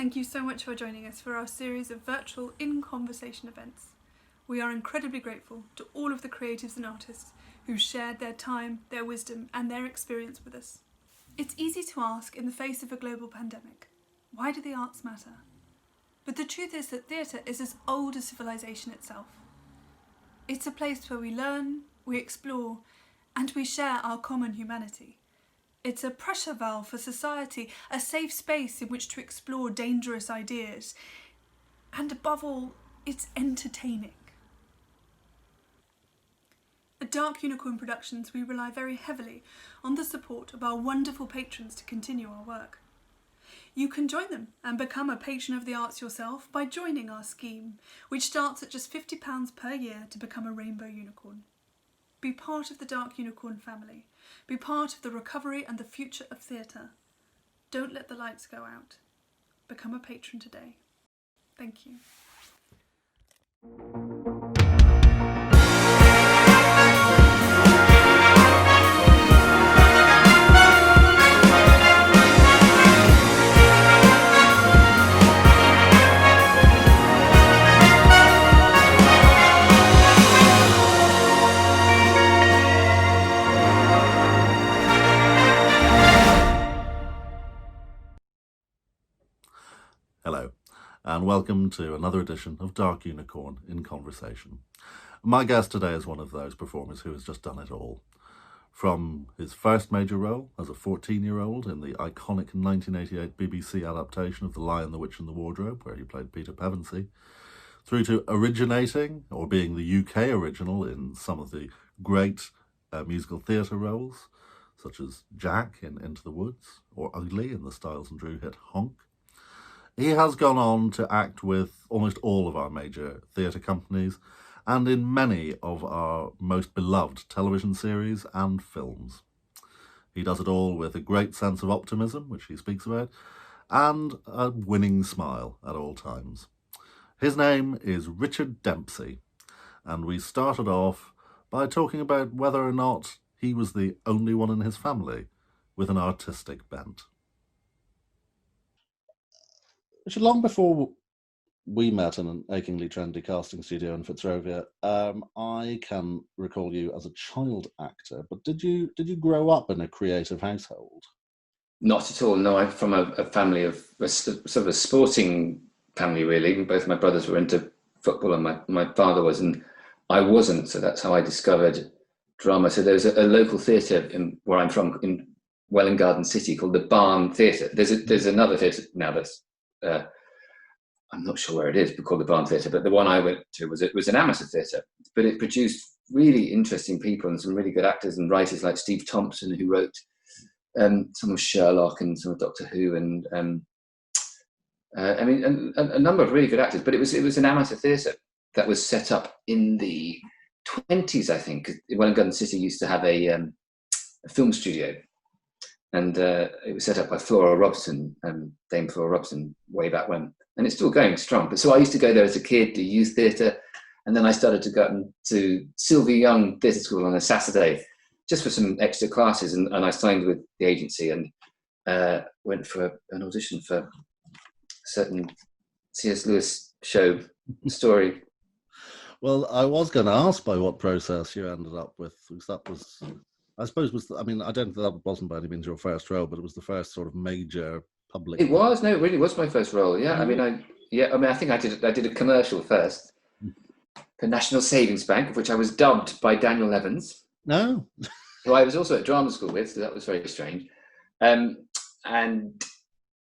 Thank you so much for joining us for our series of virtual in-conversation events. We are incredibly grateful to all of the creatives and artists who shared their time, their wisdom and their experience with us. It's easy to ask in the face of a global pandemic, why do the arts matter? But the truth is that theatre is as old as civilization itself. It's a place where we learn, we explore, and we share our common humanity. It's a pressure valve for society, a safe space in which to explore dangerous ideas. And above all, it's entertaining. At Dark Unicorn Productions, we rely very heavily on the support of our wonderful patrons to continue our work. You can join them and become a patron of the arts yourself by joining our scheme, which starts at just £50 per year to become a rainbow unicorn. Be part of the Dark Unicorn family. Be part of the recovery and the future of theatre. Don't let the lights go out. Become a patron today. Thank you. Hello, and welcome to another edition of Dark Unicorn in Conversation. My guest today is one of those performers who has just done it all. From his first major role as a 14-year-old in the iconic 1988 BBC adaptation of The Lion, the Witch and the Wardrobe, where he played Peter Pevensie, through to originating, or being the UK original, in some of the great musical theatre roles, such as Jack in Into the Woods, or Ugly in the Stiles and Drewe hit Honk. He has gone on to act with almost all of our major theatre companies and in many of our most beloved television series and films. He does it all with a great sense of optimism, which he speaks about, and a winning smile at all times. His name is Richard Dempsey, and we started off by talking about whether or not he was the only one in his family with an artistic bent. Long before we met in an achingly trendy casting studio in Fitzrovia, I can recall you as a child actor. But did you grow up in a creative household? Not at all. No, I'm from a family of sort of a sporting family, really. Both my brothers were into football, and my father was, and I wasn't. So that's how I discovered drama. So there's a local theatre in where I'm from, in Welwyn Garden City, called the Barn Theatre. There's another theatre now that's I'm not sure where it is, but called the Barn Theatre. But the one I went to was an amateur theatre, but it produced really interesting people and some really good actors and writers like Steve Thompson, who wrote some of Sherlock and some of Doctor Who, and a number of really good actors. But it was an amateur theatre that was set up in the 20s, I think. Welwyn Garden City used to have a film studio. And it was set up by Flora Robson, Dame Flora Robson, way back when. And it's still going strong. But so I used to go there as a kid, do youth theatre. And then I started to go to Sylvia Young Theatre School on a Saturday, just for some extra classes. And I signed with the agency and went for an audition for a certain C.S. Lewis show story. Well, I was going to ask by what process you ended up with, because that was... I suppose I don't think that wasn't by any means your first role, but it was the first sort of major public. It was. No, it really was my first role. Yeah, mm-hmm. I think I did a commercial first for National Savings Bank, of which I was dubbed by Daniel Evans. No, who I was also at drama school with, so that was very strange. I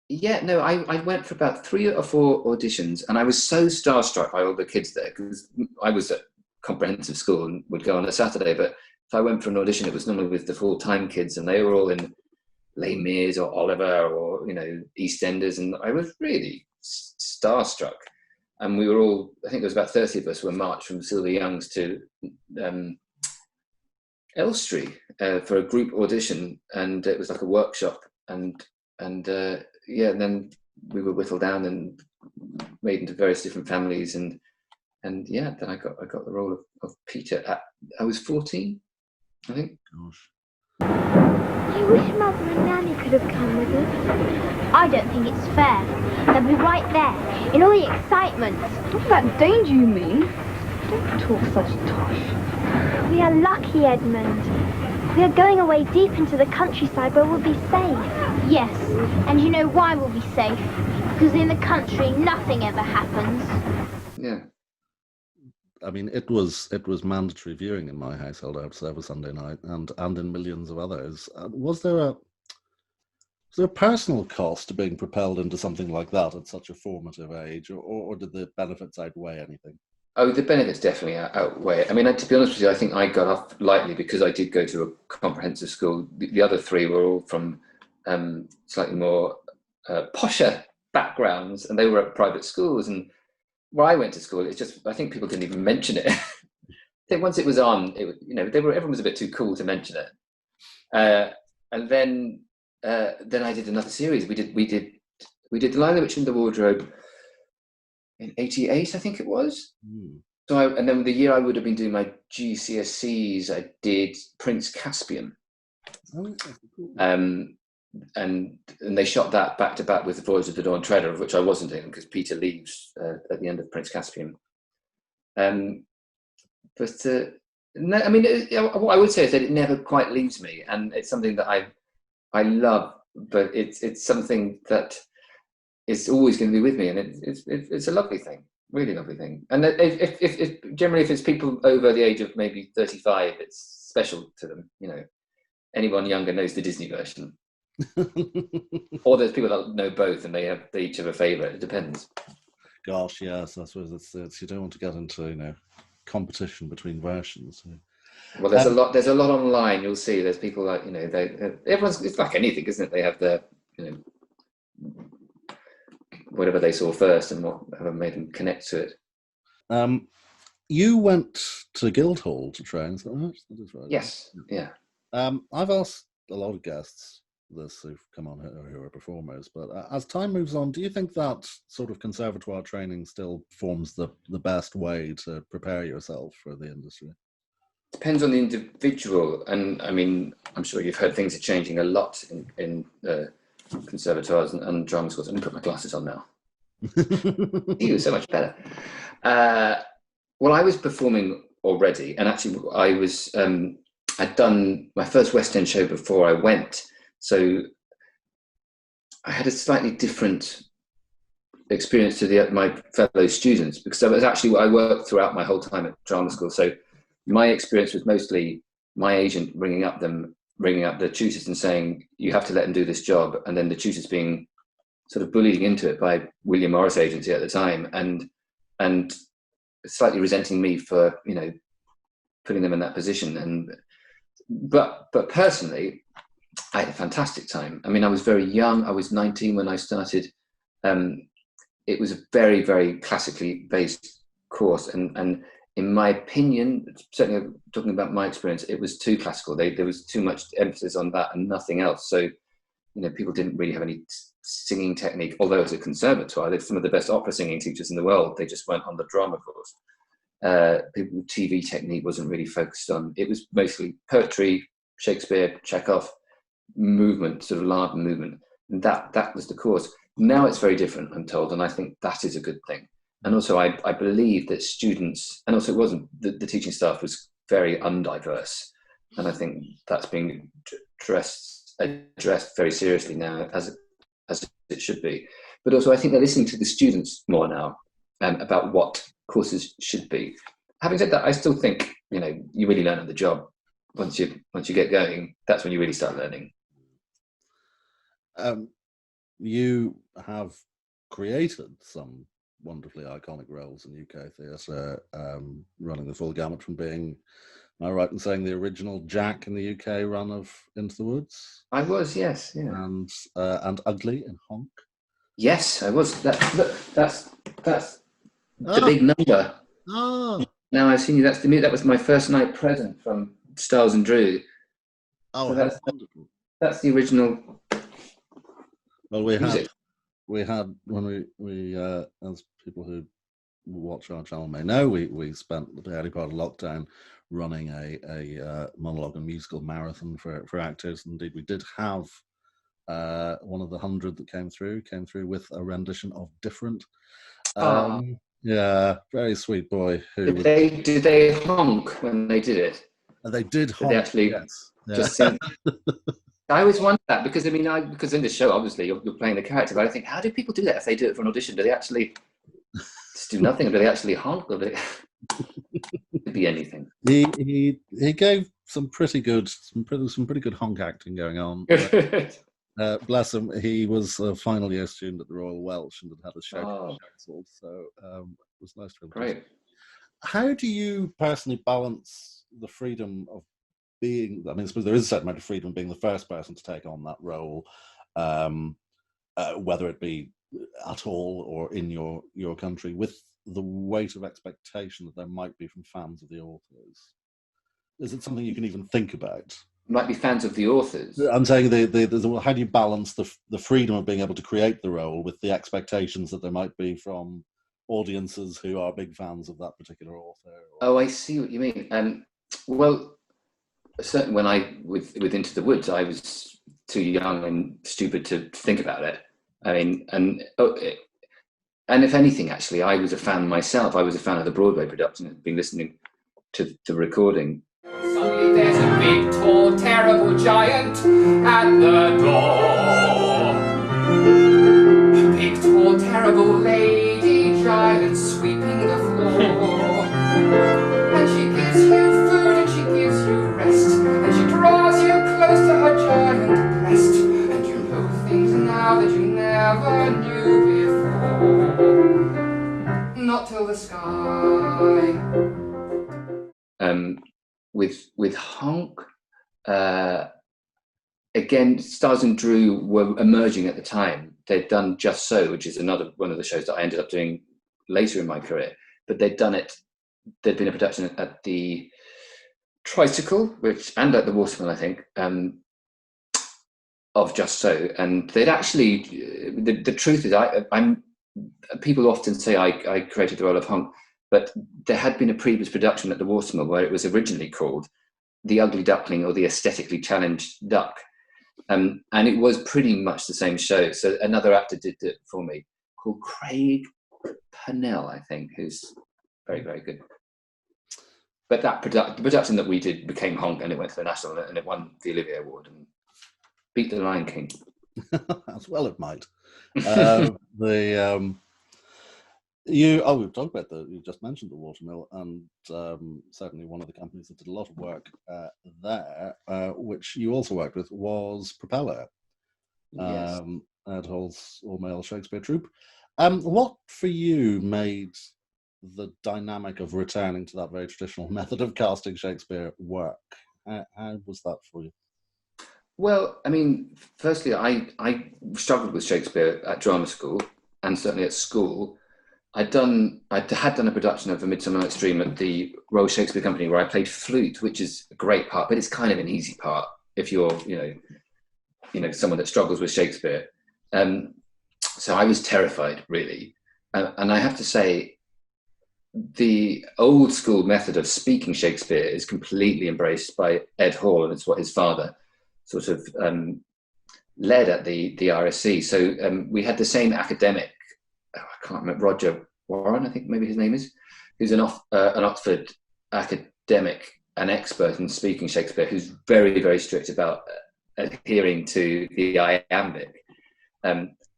went for about 3 or 4 auditions, and I was so starstruck by all the kids there, because I was at comprehensive school and would go on a Saturday, but if I went for an audition, it was normally with the full-time kids, and they were all in Les Mis or Oliver or, EastEnders, and I was really starstruck. And we were all, I think there was about 30 of us, were marched from Sylvia Young's to Elstree for a group audition, and it was like a workshop, and then we were whittled down and made into various different families, and then I got the role of Peter. I was 14. I think. Gosh. I wish Mother and Nanny could have come with us. I don't think it's fair. They'll be right there, in all the excitement. What's that danger you mean? Don't talk such tosh. We are lucky, Edmund. We are going away deep into the countryside where we'll be safe. Yes, and you know why we'll be safe? Because in the country, nothing ever happens. Yeah. I mean, it was mandatory viewing in my household, I have to say, every Sunday night, and in millions of others. Was there a personal cost to being propelled into something like that at such a formative age, or did the benefits outweigh anything? Oh, the benefits definitely outweigh it. I mean, to be honest with you, I think I got off lightly because I did go to a comprehensive school. The other three were all from slightly more posher backgrounds, and they were at private schools. And where I went to school, it's just, I think people didn't even mention it. I think once it was on, everyone was a bit too cool to mention it. And then I did another series. We did The Lion, the Witch and the Wardrobe in '88, I think it was. So and then the year I would have been doing my GCSEs, I did Prince Caspian. And they shot that back to back with The Voyage of the Dawn Treader, of which I wasn't in because Peter leaves at the end of Prince Caspian. No, I mean, what I would say is that it never quite leaves me, and it's something that I love, but it's something that is always going to be with me, and it's a lovely thing, really lovely thing. And if generally if it's people over the age of maybe 35, it's special to them. Anyone younger knows the Disney version. Or there's people that know both and they each have a favourite. It depends. Gosh, yes, I suppose it's you don't want to get into competition between versions. Well, there's a lot online. You'll see there's people like everyone's, it's like anything, isn't it? They have their whatever they saw first and whatever made them connect to it. You went to Guildhall to train, is that right? That is right. Yes, yeah. I've asked a lot of guests this who've come on who are performers, but as time moves on, do you think that sort of conservatoire training still forms the best way to prepare yourself for the industry? Depends on the individual, and I mean, I'm sure you've heard things are changing a lot in conservatoires and drama schools. I'm going to put my glasses on now. You so much better. Well, I was performing already, and actually I was I'd done my first West End show before I went, so I had a slightly different experience to my fellow students, because I worked throughout my whole time at drama school. So my experience was mostly my agent ringing up the tutors and saying, you have to let them do this job, and then the tutors being sort of bullying into it by William Morris Agency at the time, and slightly resenting me for putting them in that position. But personally, I had a fantastic time. I mean, I was very young. I was 19 when I started. It was a very, very classically based course, and in my opinion, certainly talking about my experience, it was too classical. There was too much emphasis on that and nothing else. So, people didn't really have any singing technique, although it's a conservatoire. They're some of the best opera singing teachers in the world. They just weren't on the drama course. TV technique wasn't really focused on. It was mostly poetry, Shakespeare, Chekhov, movement, sort of large movement. And that was the course. Now it's very different, I'm told, and I think that is a good thing. And also, I believe that students, and also it wasn't, the teaching staff was very undiverse. And I think that's being addressed very seriously now, as it should be. But also, I think they're listening to the students more now about what courses should be. Having said that, I still think, you really learn on the job. Once you get going, that's when you really start learning. You have created some wonderfully iconic roles in UK theatre, running the full gamut from being, am I right in saying, the original Jack in the UK run of Into the Woods? I was, yes, yeah. And Ugly in Honk. Yes, I was. That's the big number. Oh. Now I've seen you. That was my first night present from Stiles and Drewe. Oh, so that's wonderful. That's the original. Well, we had when we as people who watch our channel may know, we spent the early part of lockdown running a monologue and musical marathon for actors. Indeed, we did have one of the 100 that came through with a rendition of Different. Yeah, very sweet boy. Did they honk when they did it? They did honk. They actually just sing. I always wonder that because because in the show, obviously, you're playing the character, but I think, how do people do that if they do it for an audition? Do they actually just do nothing, or do they actually honk? Or it could be anything. He gave some pretty good honk acting going on. Bless him. He was a final year student at the Royal Welsh and had a show cancelled, so it was nice to him. Great. How do you personally balance the freedom of being? I mean, I suppose there is a certain amount of freedom being the first person to take on that role, whether it be at all or in your country, with the weight of expectation that there might be from fans of the authors. Is it something you can even think about? Might be fans of the authors. I'm saying how do you balance the freedom of being able to create the role with the expectations that there might be from audiences who are big fans of that particular author? Oh, I see what you mean. Well, certainly when with Into the Woods, I was too young and stupid to think about it. I mean, and if anything, actually, I was a fan myself. I was a fan of the Broadway production. I'd been listening to the recording. Suddenly there's a big, tall, terrible giant at the door. A big, tall, terrible lady giant sweeping the floor. And she gives you food and she gives you rest. And she draws you close to her giant breast. And you know things now that you never knew before. Not till the sky. With Honk, again, Stiles and Drewe were emerging at the time. They'd done Just So, which is another one of the shows that I ended up doing later in my career. But they'd done it. There'd been a production at the Tricycle, and at the Watermill, I think, of Just So. And they'd actually, the truth is, people often say I created the role of Honk. But there had been a previous production at the Watermill where it was originally called The Ugly Duckling or The Aesthetically Challenged Duck. And it was pretty much the same show. So another actor did it for me called Craig Purnell, I think, who's very, very good. But that the production that we did became Honk, and it went to the National and it won the Olivier Award and beat The Lion King. As well it might. We've talked about you just mentioned the Watermill, and certainly one of the companies that did a lot of work there, which you also worked with, was Propeller, Yes. Ed Hall's all-male Shakespeare troupe. What for you made the dynamic of returning to that very traditional method of casting Shakespeare work? How was that for you? Well, I mean, firstly, I struggled with Shakespeare at drama school, and certainly at school. I had done a production of A Midsummer Night's Dream at the Royal Shakespeare Company where I played flute, which is a great part, but it's kind of an easy part if you're, someone that struggles with Shakespeare. So I was terrified, really. And I have to say, the old school method of speaking Shakespeare is completely embraced by Ed Hall, and it's what his father sort of led at the RSC. So we had the same academic, I can't remember, Roger Warren, I think maybe his name is, who's an Oxford academic, an expert in speaking Shakespeare, who's very, very strict about adhering to the iambic.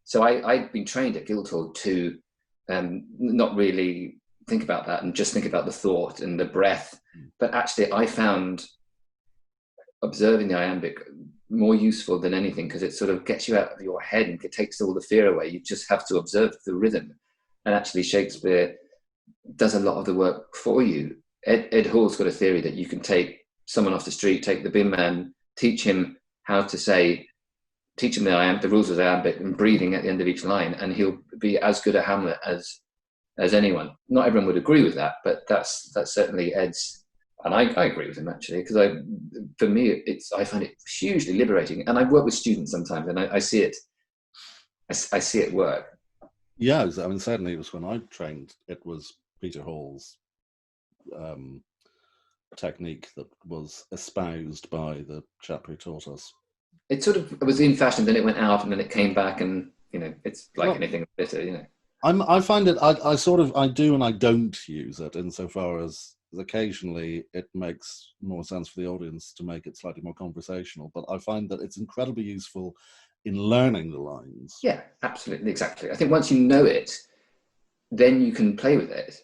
So I'd been trained at Guildhall to not really think about that and just think about the thought and the breath. But actually I found observing the iambic more useful than anything, because it sort of gets you out of your head and it takes all the fear away. You just have to observe the rhythm, and actually Shakespeare does a lot of the work for you. Ed Hall's got a theory that you can take someone off the street, take the bin man, teach him the rules of the iambic and breathing at the end of each line, and he'll be as good a Hamlet as anyone. Not everyone would agree with that, but that's certainly Ed's. And I agree with him, actually, because for me, I find it hugely liberating. And I work with students sometimes, and I see it. I see it work. Yeah, I mean, certainly it was when I trained, it was Peter Hall's technique that was espoused by the chap who taught us. It sort of was in fashion, then it went out, and then it came back, and it's like anything bitter. I find it. I do and I don't use it insofar as occasionally it makes more sense for the audience to make it slightly more conversational. But I find that it's incredibly useful in learning the lines. Yeah, absolutely, exactly. I think once you know it, then you can play with it.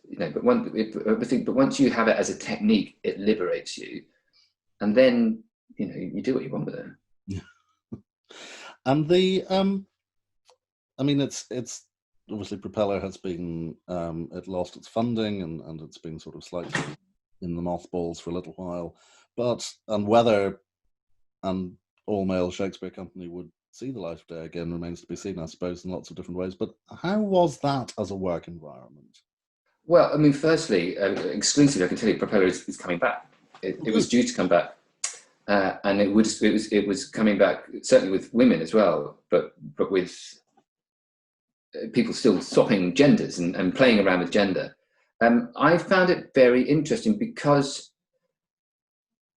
But once you have it as a technique, it liberates you, and then you do what you want with it. Yeah. And the I mean, it's obviously Propeller has been it lost its funding and it's been sort of slightly in the mothballs for a little while, and whether an all-male Shakespeare company would see the light of day again remains to be seen, I suppose, in lots of different ways. But how was that as a work environment? Well, I mean, firstly, exclusively, I can tell you, Propeller is coming back. It was due to come back, and it was coming back certainly with women as well, but with people still swapping genders and playing around with gender. I found it very interesting because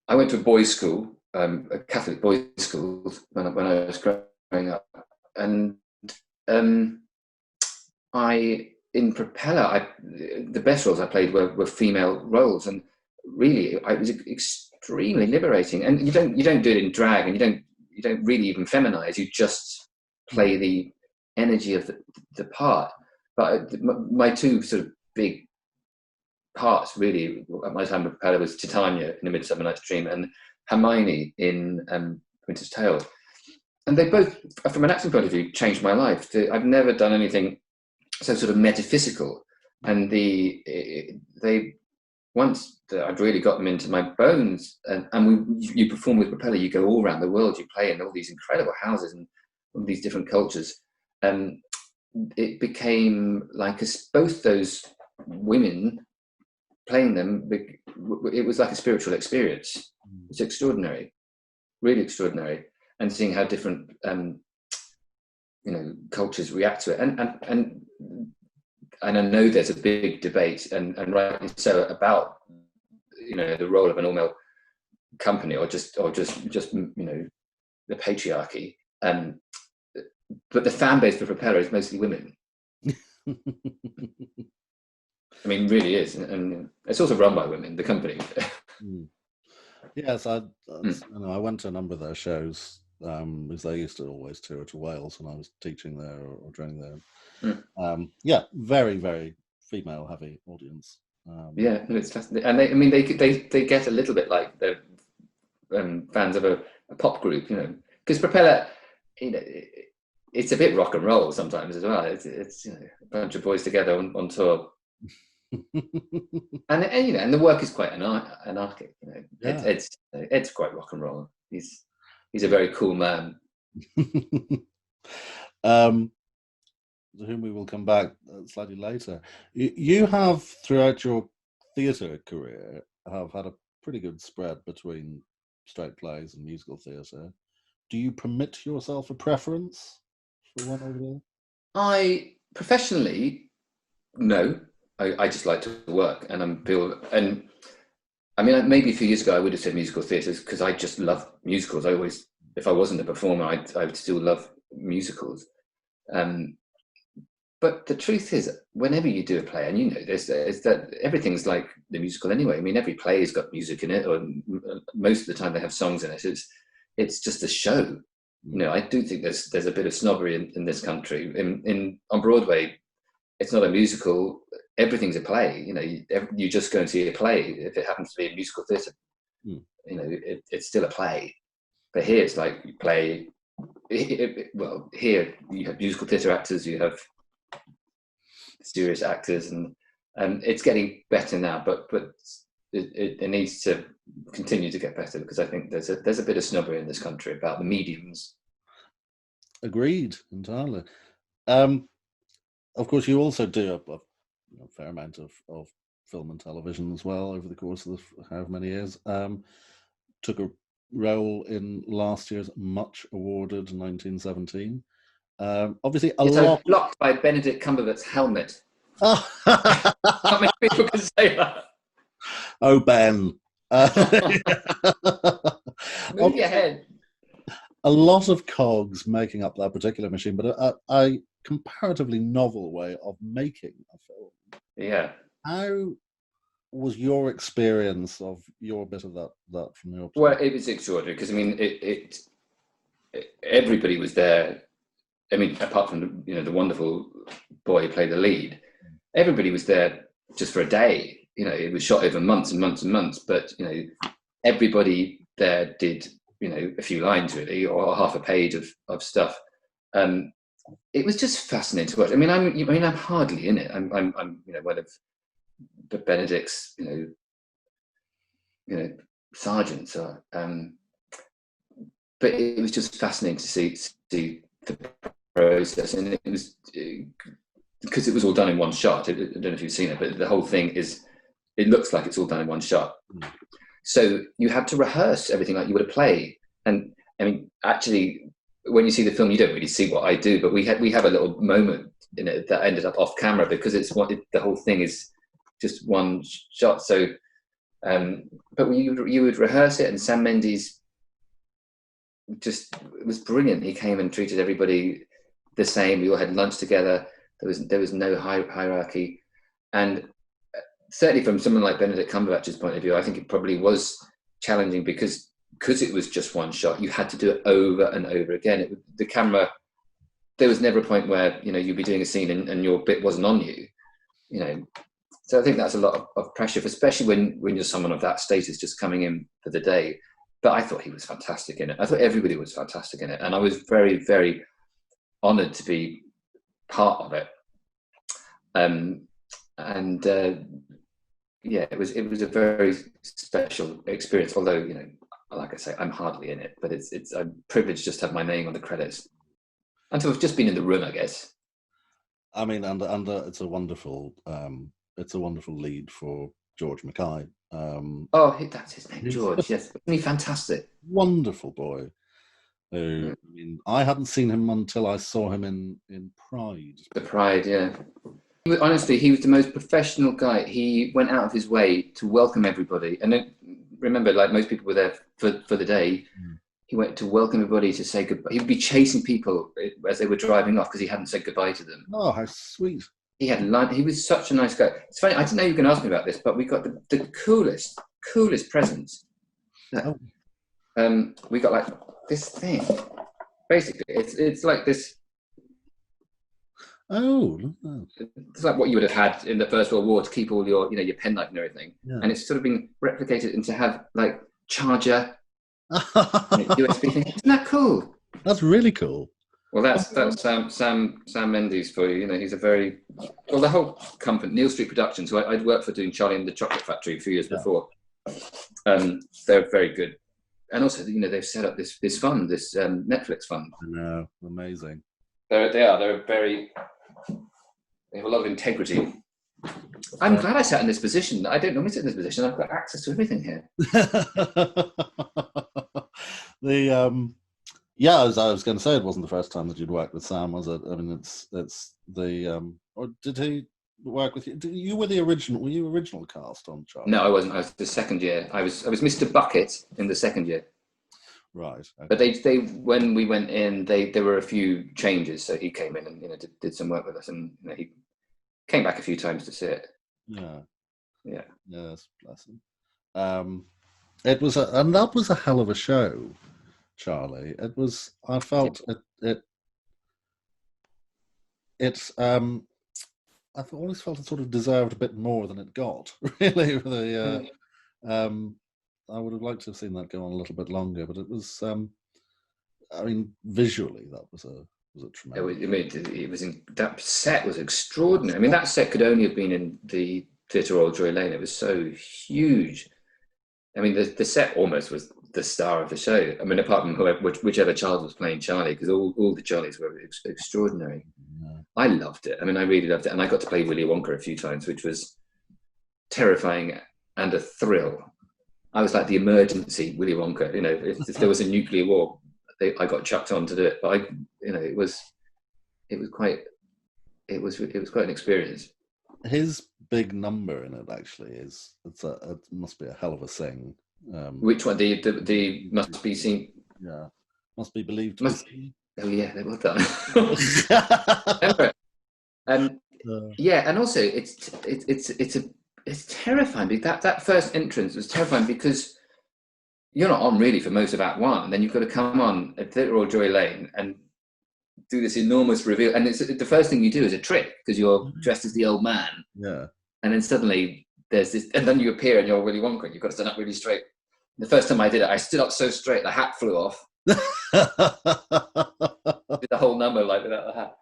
I went to a boys' school, a Catholic boys' school when I was growing up, and in Propeller, the best roles I played were female roles, and really, it was extremely liberating. And you don't do it in drag, and you don't really even feminize. You just play the energy of the part. But my two sort of big parts, really, at my time with Propeller, was Titania in A Midsummer Night's Dream and Hermione in Winter's Tale. And they both, from an acting point of view, changed my life. I've never done anything so sort of metaphysical, and once I'd really got them into my bones, and you perform with Propeller, you go all around the world, you play in all these incredible houses and all these different cultures, and it became like both those women playing them, it was like a spiritual experience. It's extraordinary, really extraordinary, and seeing how different cultures react to it, and I know there's a big debate, and rightly so, about the role of an all-male company, or just the patriarchy. But the fan base for Propeller is mostly women. I mean, really is, and it's also run by women. The company. Yes, I went to a number of their shows. Because they used to always tour to Wales when I was teaching there or training there. Very, very female-heavy audience. Yeah, no, it's fascinating. And they get a little bit like the fans of a pop group, because Propeller, it's a bit rock and roll sometimes as well. It's a bunch of boys together on tour, and the work is quite anarchic. Yeah. It's quite rock and roll. He's a very cool man. To whom we will come back slightly later. You have, throughout your theatre career, have had a pretty good spread between straight plays and musical theatre. Do you permit yourself a preference for one over the other? I professionally, no. I just like to work, and I mean, maybe a few years ago I would have said musical theatres because I just love musicals. If I wasn't a performer, I would still love musicals. But the truth is, whenever you do a play, and this, is that everything's like the musical anyway. I mean, every play has got music in it, or most of the time they have songs in it. It's just a show. I do think there's a bit of snobbery in this country. On Broadway, it's not a musical. Everything's a play. You just go and see a play. If it happens to be a musical theatre, it's still a play. But here it's like you play. Well, here you have musical theatre actors, you have serious actors, and it's getting better now. But it needs to continue to get better, because I think there's a bit of snobbery in this country about the mediums. Agreed, entirely. Of course, you also do a fair amount of film and television as well over the course of however many years. Took a role in last year's much awarded 1917. Obviously, a Yes, I lot. was blocked by Benedict Cumberbatch's helmet. Oh, Not many people can say that. oh Ben. Move your head. A lot of cogs making up that particular machine, but a comparatively novel way of making a film. Yeah. How was your experience of your bit of that from your perspective? Well, it was extraordinary because I mean, everybody was there. I mean, apart from the wonderful boy who played the lead, everybody was there just for a day. It was shot over months and months and months, but everybody there did a few lines really, or half a page of stuff. It was just fascinating to watch. I mean, I'm hardly in it. I'm one of Benedict's sergeants, but it was just fascinating to see the process, and it was because it was all done in one shot. I don't know if you've seen it, but the whole thing it looks like it's all done in one shot. So you had to rehearse everything like you would a play. And I mean, actually, when you see the film, you don't really see what I do, but we have a little moment in it that ended up off camera because the whole thing is just one shot. So, but you would rehearse it, and Sam Mendes it was brilliant. He came and treated everybody the same. We all had lunch together. There was no hierarchy, and certainly from someone like Benedict Cumberbatch's point of view, I think it probably was challenging because it was just one shot. You had to do it over and over again. The camera, there was never a point where you'd be doing a scene and your bit wasn't on you. So I think that's a lot of pressure, especially when you're someone of that status just coming in for the day. But I thought he was fantastic in it. I thought everybody was fantastic in it, and I was very, very honoured to be part of it. It was a very special experience. Although like I say, I'm hardly in it, but I'm privileged just to have my name on the credits, and to have just been in the room, I guess. I mean, and it's a wonderful lead for George Mackay. That's his name, George. Yes, isn't he fantastic? Wonderful boy. I mean, I hadn't seen him until I saw him in Pride. The Pride, yeah. Honestly, he was the most professional guy. He went out of his way to welcome everybody. And then, remember, like most people were there for the day, he went to welcome everybody, to say goodbye. He would be chasing people as they were driving off because he hadn't said goodbye to them. Oh, how sweet. He was such a nice guy. It's funny, I didn't know you were going to ask me about this, but we got the coolest presents. We got like this thing. Basically, it's like this. Oh, it's like what you would have had in the First World War to keep all your your penknife and everything, and it's sort of been replicated into have like charger, USB thing. Isn't that cool? That's really cool. Well, that's Sam Mendes for you. He's a very the whole company, Neil Street Productions, who I'd worked for doing Charlie and the Chocolate Factory a few years before. They're very good, and also they've set up this fund, this Netflix fund. I know, amazing. They have a lot of integrity. I'm glad I sat in this position. I don't normally sit in this position. I've got access to everything here. As I was going to say, it wasn't the first time that you'd worked with Sam, was it? I mean, it's the or did he work with you? You were the original. Were you original cast on Charlie? No, I wasn't. I was the second year. I was Mr. Bucket in the second year. Right. Okay. But they when we went in, there were a few changes. So he came in and did some work with us, and he came back a few times to see it. Yeah. Yes, bless him. It was that was a hell of a show, Charlie. It was. I felt it. I always felt it sort of deserved a bit more than it got. Really, I would have liked to have seen that go on a little bit longer, but it was. I mean, visually, that was a tremendous. That set was extraordinary. I mean, that set could only have been in the Theatre Royal Drury Lane. It was so huge. I mean, the set almost was the star of the show. I mean, apart from whichever child was playing Charlie, because all the Charlies were extraordinary. Yeah. I loved it. I mean, I really loved it, and I got to play Willy Wonka a few times, which was terrifying and a thrill. I was like the emergency Willy Wonka. If there was a nuclear war, I got chucked on to do it. But it was it was quite an experience. His big number in it actually it must be a hell of a sing. Which one? The must be seen. Yeah, must be believed to be seen. Oh yeah, well done. Remember, yeah, and also it's terrifying. That first entrance was terrifying because you're not on really for most of Act 1, and then you've got to come on at Theatre Royal Drury Lane and do this enormous reveal, and it's the first thing you do is a trick because you're dressed as the old man. Yeah, and then suddenly there's this, and then you appear and you're Willy Wonka. And you've got to stand up really straight. The first time I did it, I stood up so straight the hat flew off. Did the whole number like without the hat.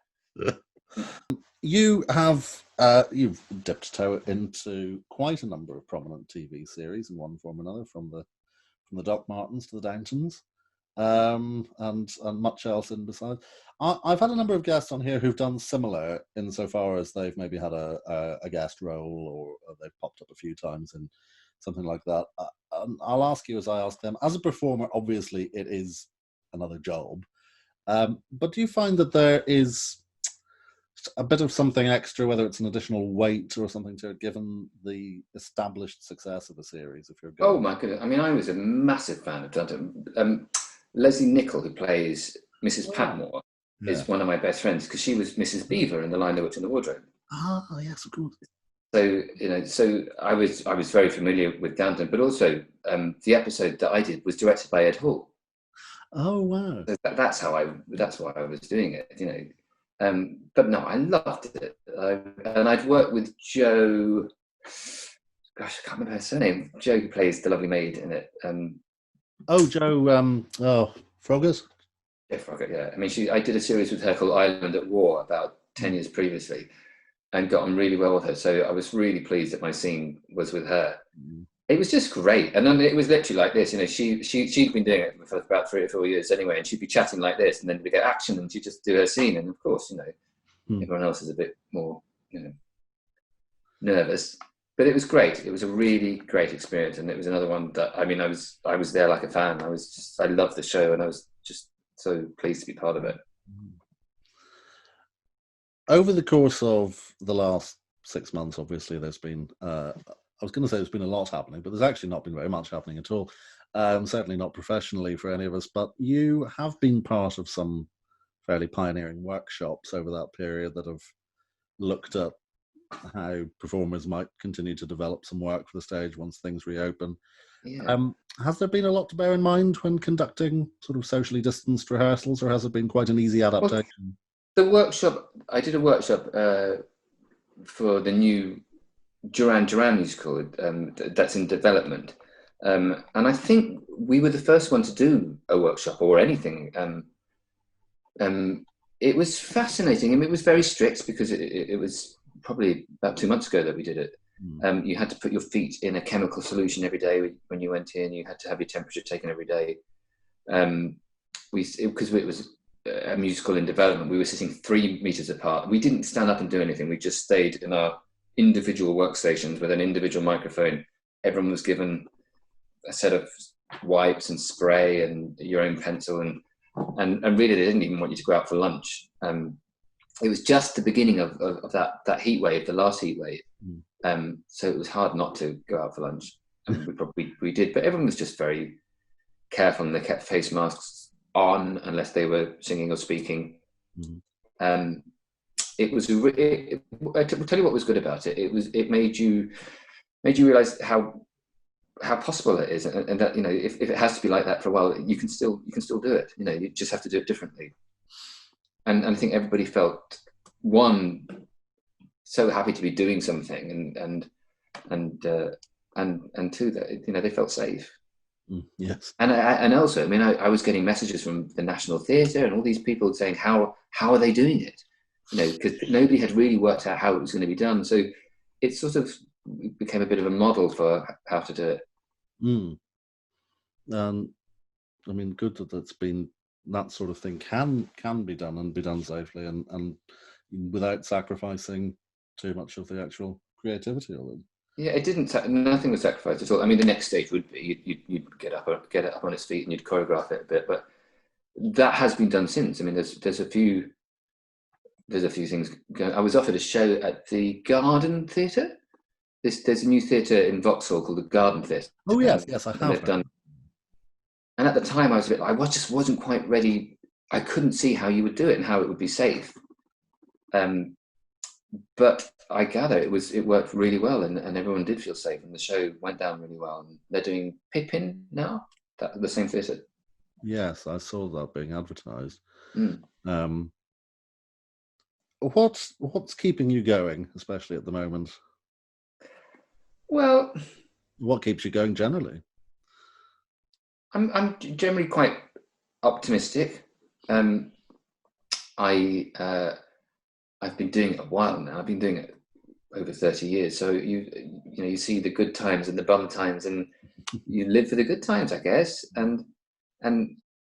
You have you've dipped toe into quite a number of prominent TV series in one form or another, from the Doc Martens to the Downtons, and much else in besides. I've had a number of guests on here who've done similar insofar as they've maybe had a guest role, or they've popped up a few times in something like that. I'll ask you as I ask them. As a performer, obviously it is another job, but do you find that there is a bit of something extra, whether it's an additional weight or something to it, given the established success of a series? If you're going... Oh my goodness! I mean, I was a massive fan of Downton. Leslie Nichol, who plays Mrs. Patmore, is one of my best friends because she was Mrs. Beaver in The Lion, the Witch, and the Wardrobe. Ah, yes, of course. So I was very familiar with Downton, but also the episode that I did was directed by Ed Hall. Oh wow! So that's why I was doing it, But no, I loved it, and I'd worked with Jo. Gosh, I can't remember her surname. Jo, who plays the lovely maid in it. Jo. Froggers. Yeah, Frogger. Yeah, I mean, I did a series with her called Island at War about 10 years previously, and got on really well with her. So I was really pleased that my scene was with her. It was just great, and then it was literally like this. She'd been doing it for about 3 or 4 years anyway, and she'd be chatting like this, and then we get action, and she'd just do her scene, and of course, everyone else is a bit more, nervous. But it was great. It was a really great experience, and it was another one that I was there like a fan. I loved the show, and I was just so pleased to be part of it. Over the course of the last 6 months, obviously, there's been. I was going to say there's been a lot happening, but there's actually not been very much happening at all. Certainly not professionally for any of us. But you have been part of some fairly pioneering workshops over that period that have looked at how performers might continue to develop some work for the stage once things reopen. Yeah. Has there been a lot to bear in mind when conducting sort of socially distanced rehearsals, or has it been quite an easy adaptation? Well, I did a workshop for the new Duran Duran musical that's in development. And I think we were the first one to do a workshop or anything. It was fascinating. I mean, it was very strict because it was probably about 2 months ago that we did it. You had to put your feet in a chemical solution every day when you went in. You had to have your temperature taken every day. Because it was a musical in development, we were sitting 3 meters apart. We didn't stand up and do anything. We just stayed in our individual workstations with an individual microphone. Everyone was given a set of wipes and spray and your own pencil, and really they didn't even want you to go out for lunch. It was just the beginning of that heat wave, the last heat wave. So it was hard not to go out for lunch. We did, but everyone was just very careful, and they kept face masks on unless they were singing or speaking. It was. I tell you what was good about it. It made you realize how possible it is, and that if it has to be like that for a while, you can still do it. You just have to do it differently. And I think everybody felt, one, so happy to be doing something, and two, that they felt safe. Yes. And also, I mean, I was getting messages from the National Theatre and all these people saying how are they doing it? Because nobody had really worked out how it was going to be done. So it sort of became a bit of a model for how to do it. I mean, good that sort of thing can be done and be done safely and without sacrificing too much of the actual creativity of it. Yeah, it didn't. Nothing was sacrificed at all. I mean, the next stage would be you'd get up on its feet and you'd choreograph it a bit, but that has been done since. I mean, there's a few there's a few things going. I was offered a show at the Garden Theatre. There's a new theatre in Vauxhall called the Garden Theatre. Oh yes, I and have. they've done. And at the time, I just wasn't quite ready. I couldn't see how you would do it and how it would be safe. But I gather it worked really well, and everyone did feel safe, and the show went down really well. And they're doing Pippin now, the same theatre. Yes, I saw that being advertised. Mm. What's keeping you going, especially at the moment? Well, what keeps you going generally? I'm generally quite optimistic. I've been doing it a while now. I've been doing it over 30 years. So you see the good times and the bum times, and you live for the good times, I guess. And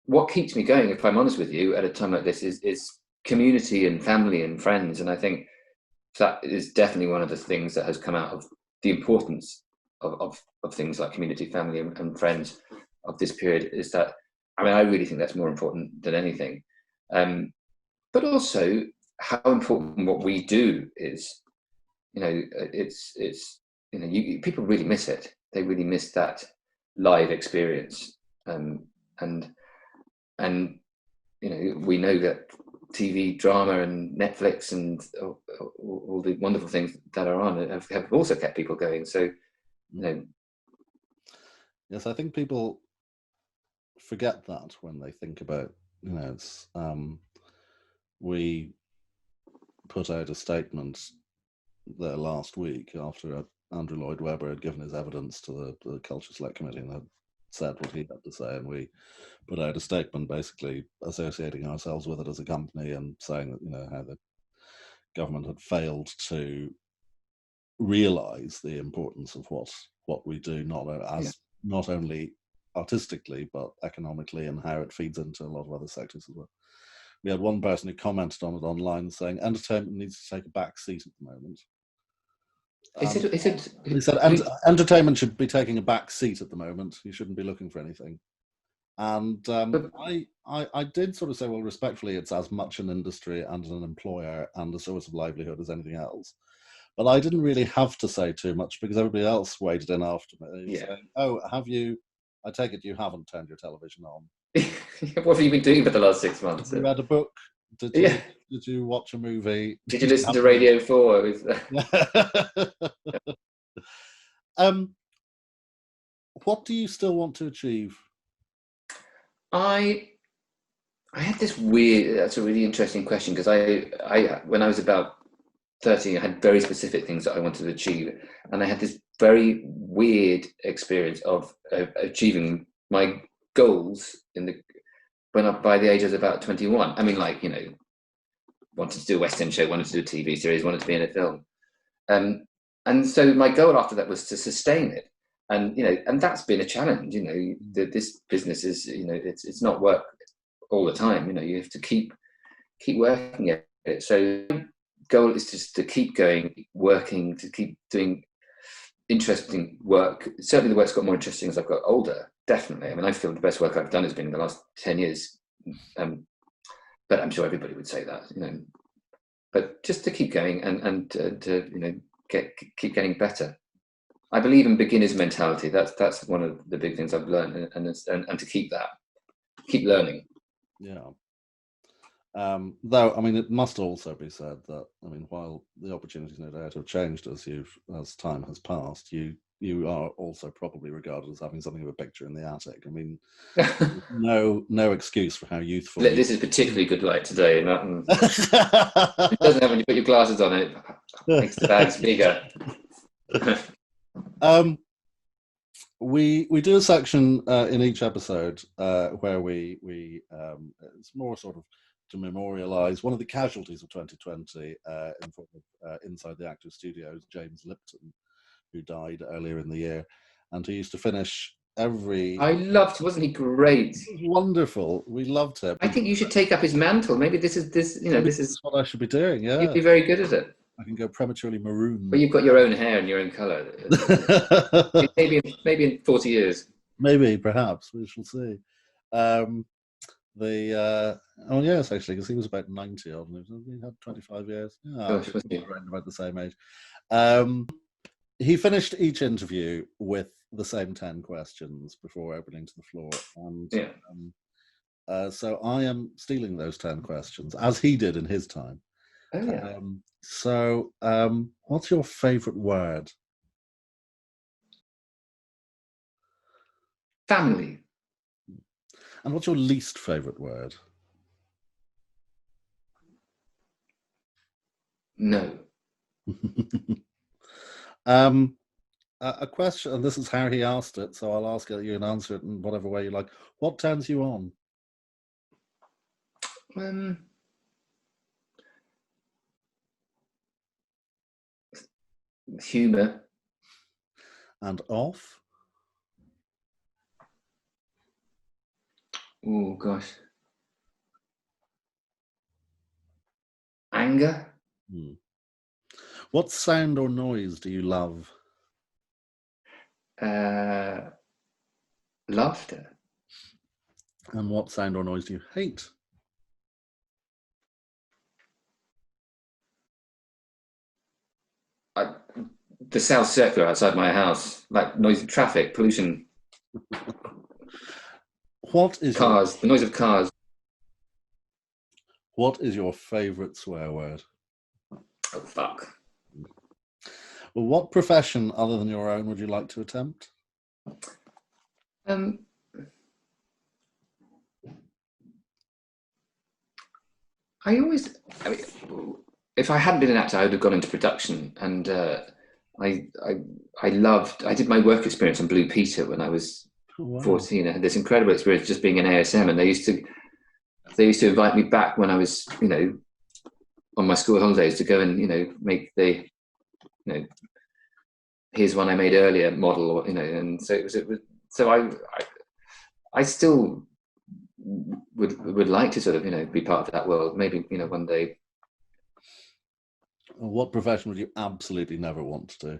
what keeps me going, if I'm honest with you, at a time like this is community and family and friends. And I think that is definitely one of the things that has come out of the importance of things like community, family, and friends of this period. Is that, I really think that's more important than anything. But also how important what we do is. People really miss it. They really miss that live experience. And we know that TV drama and Netflix and all the wonderful things that are on have also kept people going. So, Yes, I think people forget that when they think about, it's, we put out a statement there last week after Andrew Lloyd Webber had given his evidence to the Culture Select Committee and had said what he had to say, and we put out a statement basically associating ourselves with it as a company and saying that how the government had failed to realise the importance of what we do, not only artistically but economically, and how it feeds into a lot of other sectors as well. We had one person who commented on it online saying entertainment needs to take a back seat at the moment. He said entertainment should be taking a back seat at the moment. You shouldn't be looking for anything. And I did sort of say, well, respectfully, it's as much an industry and an employer and a source of livelihood as anything else. But I didn't really have to say too much because everybody else waded in after me. Yeah. Saying, oh, have you? I take it you haven't turned your television on. What have you been doing for the last 6 months? You read a book? Did you watch a movie? Did you listen to Radio 4? What do you still want to achieve? I had this that's a really interesting question, because I when I was about 13, I had very specific things that I wanted to achieve, and I had this very weird experience of achieving my goals by the age of about 21. Wanted to do a West End show, wanted to do a TV series, wanted to be in a film, and so my goal after that was to sustain it, and that's been a challenge. This business is, it's not work all the time. You have to keep working at it. So goal is just to keep going, working, to keep doing interesting work. Certainly the work's got more interesting as I've got older, definitely. I feel the best work I've done has been in the last 10 years. But I'm sure everybody would say that, But just to keep going and to keep getting better. I believe in beginner's mentality. That's one of the big things I've learned, and to keep learning. Yeah. Though, it must also be said that, while the opportunities no doubt have changed as time has passed, you are also probably regarded as having something of a picture in the attic. No excuse for how youthful. This is particularly good light today. It doesn't have when you put your glasses on it. Makes the bags bigger. We do a section in each episode where we it's more sort of to memorialise one of the casualties of 2020 in front of Inside the Actors Studios, James Lipton, who died earlier in the year, and who used to finish every... wasn't he great? Wonderful. We loved him. I think you should take up his mantle. Maybe this is what I should be doing, yeah. You'd be very good at it. I can go prematurely maroon. But you've got your own hair and your own colour. maybe in 40 years. Maybe, perhaps. We shall see. Oh yes, actually, because he was about 90 odd, and he had 25 years. Yeah, Gosh, was he? around about the same age. He finished each interview with the same 10 questions before opening to the floor, and so I am stealing those 10 questions as he did in his time. Oh yeah. So, what's your favourite word? Family. And what's your least favourite word? No. A question, and this is how he asked it, so I'll ask you and answer it in whatever way you like. What turns you on? Humour. And off? Oh gosh. Anger. What sound or noise do you love? Laughter. And what sound or noise do you hate? The South Circular outside my house, like noise of traffic, pollution. What is cars? The noise of cars. What is your favourite swear word? Oh fuck. Well, what profession other than your own would you like to attempt? I mean, if I hadn't been an actor, I would have gone into production, and I did my work experience on Blue Peter when I was 14. I had this incredible experience just being an ASM, and they used to invite me back when I was, on my school holidays to go and, make the, here's one I made earlier model, or, and so it was, so I still would like to sort of, be part of that world, maybe, one day. What profession would you absolutely never want to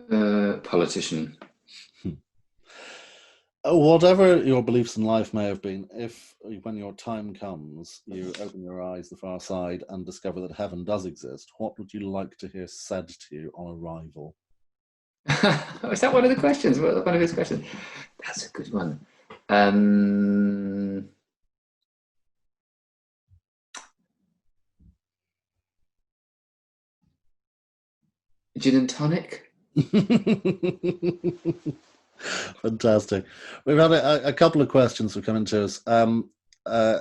do? Politician. Whatever your beliefs in life may have been, if when your time comes, you open your eyes the far side and discover that heaven does exist, what would you like to hear said to you on arrival? Is that one of the questions? One of his questions? That's a good one. Gin and tonic? Fantastic. We've had a couple of questions have come into us.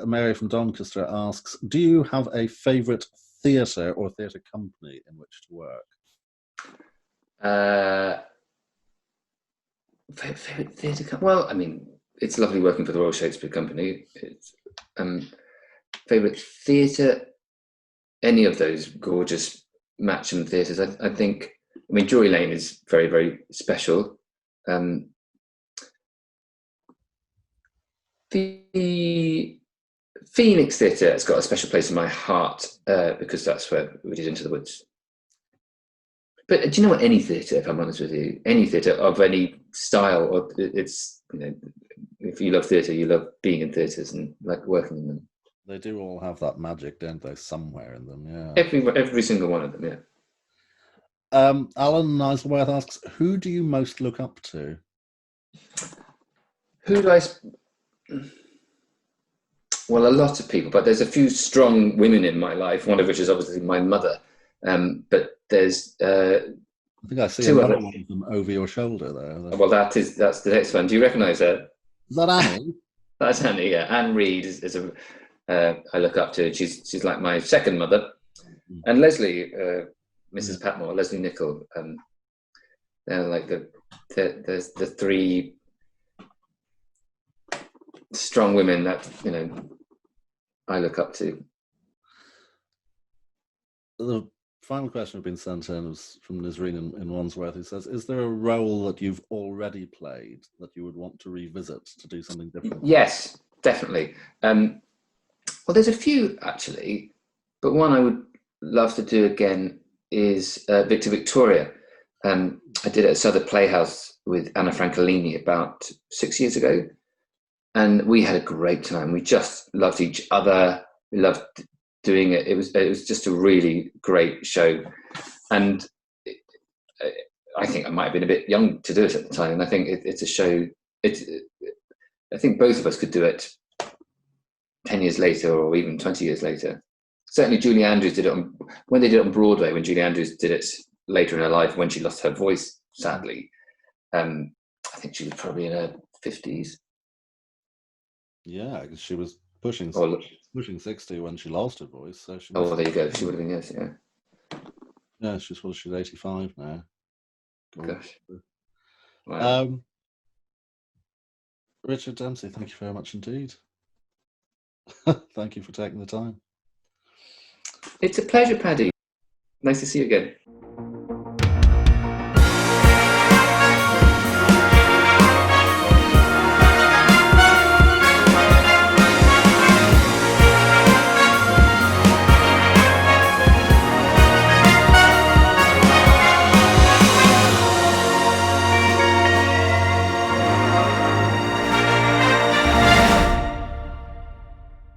Mary from Doncaster asks, do you have a favourite theatre or theatre company in which to work? Favourite theatre company? Well, I mean, it's lovely working for the Royal Shakespeare Company. It's favourite theatre, any of those gorgeous Matcham theatres. I think, Drury Lane is very, very special. The Phoenix Theatre has got a special place in my heart because that's where we did Into the Woods. But do you know what? Any theatre, if I'm honest with you, any theatre of any style, or it's, if you love theatre, you love being in theatres and like working in them. They do all have that magic, don't they? Somewhere in them, yeah. Every single one of them, yeah. Alan Niselworth asks, who do you most look up to? Who do I... Well, a lot of people, but there's a few strong women in my life, one of which is obviously my mother. But there's... I think I see another one of them over your shoulder there. Well, that's the next one. Do you recognise her? Is that Annie? That's Annie, yeah. Anne Reid is a... I look up to. She's like my second mother. And Leslie... Mrs. Patmore, Leslie Nichol, they're like there's the three strong women that I look up to. The final question has been sent in was from Nisreen in Wandsworth, who says, "Is there a role that you've already played that you would want to revisit to do something different?" Yes, definitely. Well, there's a few actually, but one I would love to do again is Victor Victoria. I did it at Southwark Playhouse with Anna Francolini about 6 years ago, and we had a great time. We just loved each other. We loved doing it. It was just a really great show, and I think I might have been a bit young to do it at the time. And I think it's a show. I think both of us could do it 10 years later, or even 20 years later. Certainly, Julie Andrews did it when they did it on Broadway. When Julie Andrews did it later in her life, when she lost her voice, sadly. I think she was probably in her 50s. Yeah, because she was pushing 60 when she lost her voice. So she there you go. She would have been, yes, yeah. Yeah, she's 85 now. Gosh. Wow. Richard Dempsey, thank you very much indeed. Thank you for taking the time. It's a pleasure, Paddy. Nice to see you again.